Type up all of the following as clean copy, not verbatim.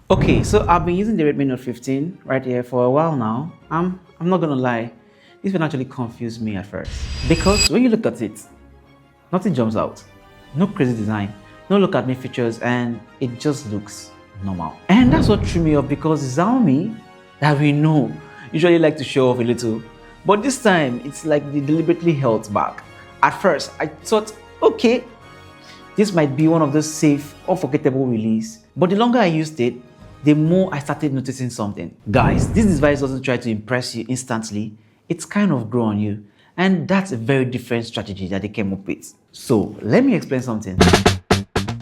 Okay, so I've been using the Redmi Note 15 right here for a while now. I'm not gonna lie, this one actually confused me at first. Because when you look at it, nothing jumps out. No crazy design, no look at me features, and it just looks normal. And that's what threw me off because Xiaomi, that we know, usually like to show off a little. But this time, it's like they deliberately held back. At first, I thought, okay, this might be one of those safe, unforgettable release. But the longer I used it, the more I started noticing something. Guys, this device doesn't try to impress you instantly. It's kind of grow on you. And that's a very different strategy that they came up with. So let me explain something.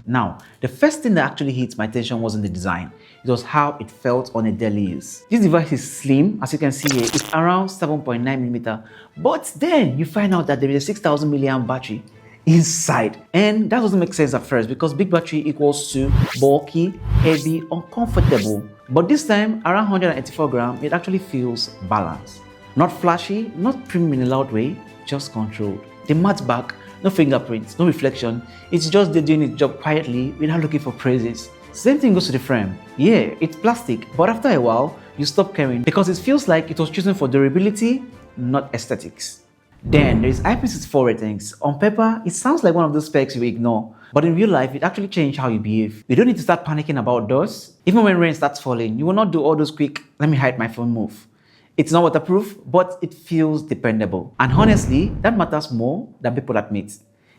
Now, the first thing that actually hit my attention wasn't the design. It was how it felt on a daily use. This device is slim, as you can see here, it's around 7.9mm. But then you find out that there is a 6000 milliamp battery inside, and that doesn't make sense at first because big battery equals to bulky, heavy, uncomfortable. But this time, around 184 grams, it actually feels balanced. Not flashy, not premium in a loud way, just controlled. The matte back, no fingerprints, no reflection. It's just they doing its job quietly without looking for praises. Same thing goes to the frame. Yeah, it's plastic, but after a while, you stop caring because it feels like it was chosen for durability, not aesthetics. Then there is IP64 ratings. On paper, it sounds like one of those specs you ignore, but in real life, it actually changed how you behave. You don't need to start panicking about dust. Even when rain starts falling, you will not do all those quick, let me hide my phone move. It's not waterproof, but it feels dependable. And honestly, that matters more than people admit.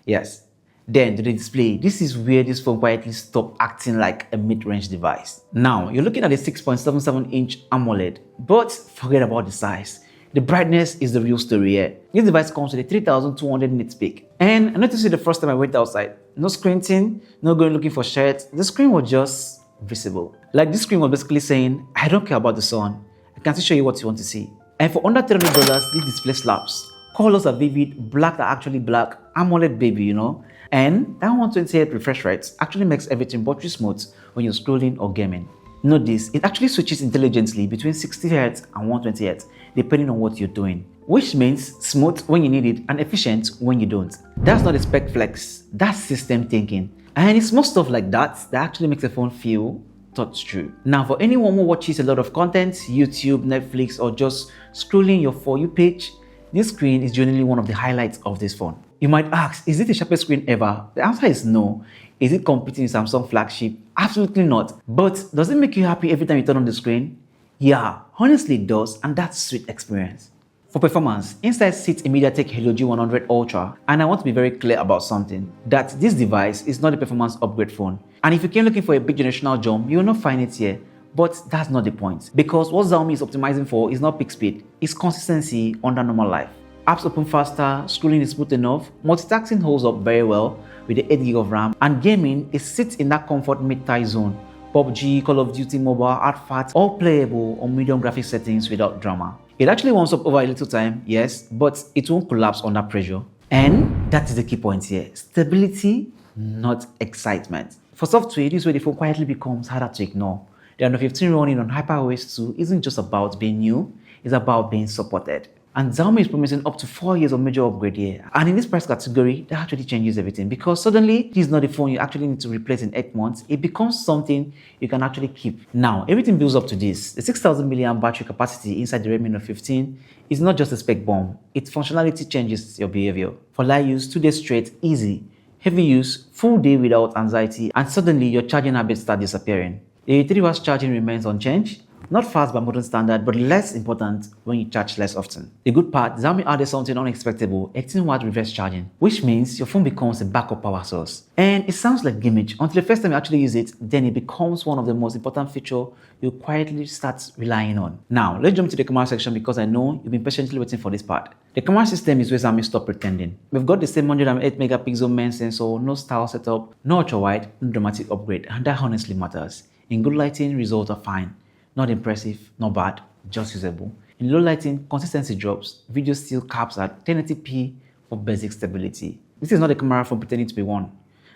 Yes. Then to the display, this is where this phone quietly stopped acting like a mid-range device. Now, you're looking at a 6.77-inch AMOLED, but forget about the size. The brightness is the real story here. This device comes with a 3200 nits peak. And I noticed it the first time I went outside. No squinting, no going looking for shirts. The screen was just visible. Like this screen was basically saying, I don't care about the sun. I can still show you what you want to see. And for under $300, this display slaps. Colors are vivid, black are actually black, AMOLED baby, you know. And that 128 refresh rate actually makes everything buttery smooth when you're scrolling or gaming. Note this, it actually switches intelligently between 60Hz and 120Hz depending on what you're doing, which means smooth when you need it and efficient when you don't. That's not a spec flex, that's system thinking. And it's more stuff like that that actually makes a phone feel thought through. Now, for anyone who watches a lot of content, YouTube, Netflix, or just scrolling your For You page, this screen is genuinely one of the highlights of this phone. You might ask, is it the sharpest screen ever? The answer is no. Is it competing with Samsung flagship? Absolutely not. But does it make you happy every time you turn on the screen? Yeah, honestly it does, and that's a sweet experience. For performance, inside sits a MediaTek Helio G100 Ultra, and I want to be very clear about something, that this device is not a performance upgrade phone. And if you came looking for a big generational jump, you will not find it here. But that's not the point, because what Xiaomi is optimizing for is not peak speed, it's consistency under normal life. Apps open faster, scrolling is smooth enough, multitasking holds up very well with the 8GB of RAM, and gaming, it sits in that comfort mid-thigh zone. PUBG, Call of Duty Mobile, ARTFAT, all playable on medium graphic settings without drama. It actually warms up over a little time, yes, but it won't collapse under pressure. And that is the key point here, stability, not excitement. For software, this is where the phone quietly becomes harder to ignore. The Android 15 running on HyperOS 2 isn't just about being new, it's about being supported. And Xiaomi is promising up to 4 years of major upgrade here. And in this price category, that actually changes everything because suddenly, this is not the phone you actually need to replace in 8 months. It becomes something you can actually keep. Now, everything builds up to this. The 6000 milliamp battery capacity inside the Redmi Note 15 is not just a spec bomb. Its functionality changes your behavior. For light use, 2 days straight, easy. Heavy use, full day without anxiety, and suddenly your charging habits start disappearing. The 3 hours charging remains unchanged. Not fast by modern standard, but less important when you charge less often. The good part, Xiaomi added something unexpected, 18-watt reverse charging, which means your phone becomes a backup power source. And it sounds like gimmick until the first time you actually use it, then it becomes one of the most important features you quietly start relying on. Now, let's jump to the camera section because I know you've been patiently waiting for this part. The camera system is where Xiaomi stopped pretending. We've got the same 108 megapixel main sensor, no style setup, no ultra wide, no dramatic upgrade, and that honestly matters. In good lighting, results are fine. Not impressive, not bad, just usable. In low lighting, consistency drops, video still caps at 1080p for basic stability. This is not a camera for pretending to be one,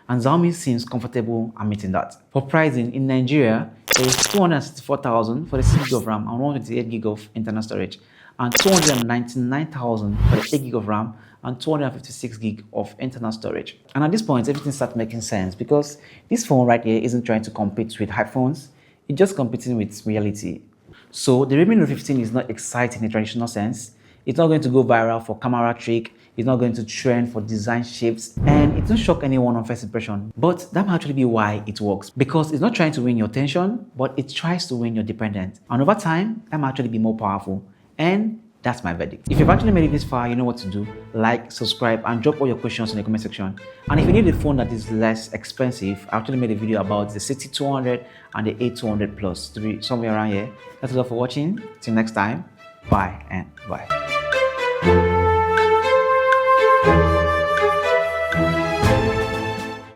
and Xiaomi seems comfortable admitting that. For pricing, in Nigeria, it is 264,000 for the 6GB of RAM and 128GB of internal storage, and 299,000 for the 8GB of RAM and 256GB of internal storage. And at this point, everything starts making sense because this phone right here isn't trying to compete with iPhones. It's just competing with reality. So the Redmi Note 15 is not exciting in a traditional sense. It's not going to go viral for camera trick. It's not going to trend for design shapes, and it won't shock anyone on first impression. But that might actually be why it works, because it's not trying to win your attention, but it tries to win your dependence. And over time, that might actually be more powerful. And that's my verdict. If you've actually made it this far, you know what to do. Like, subscribe, and drop all your questions in the comment section. And if you need a phone that is less expensive, I actually made a video about the 6200 and the A200 Plus, somewhere around here. That's all for watching. Till next time, bye and bye.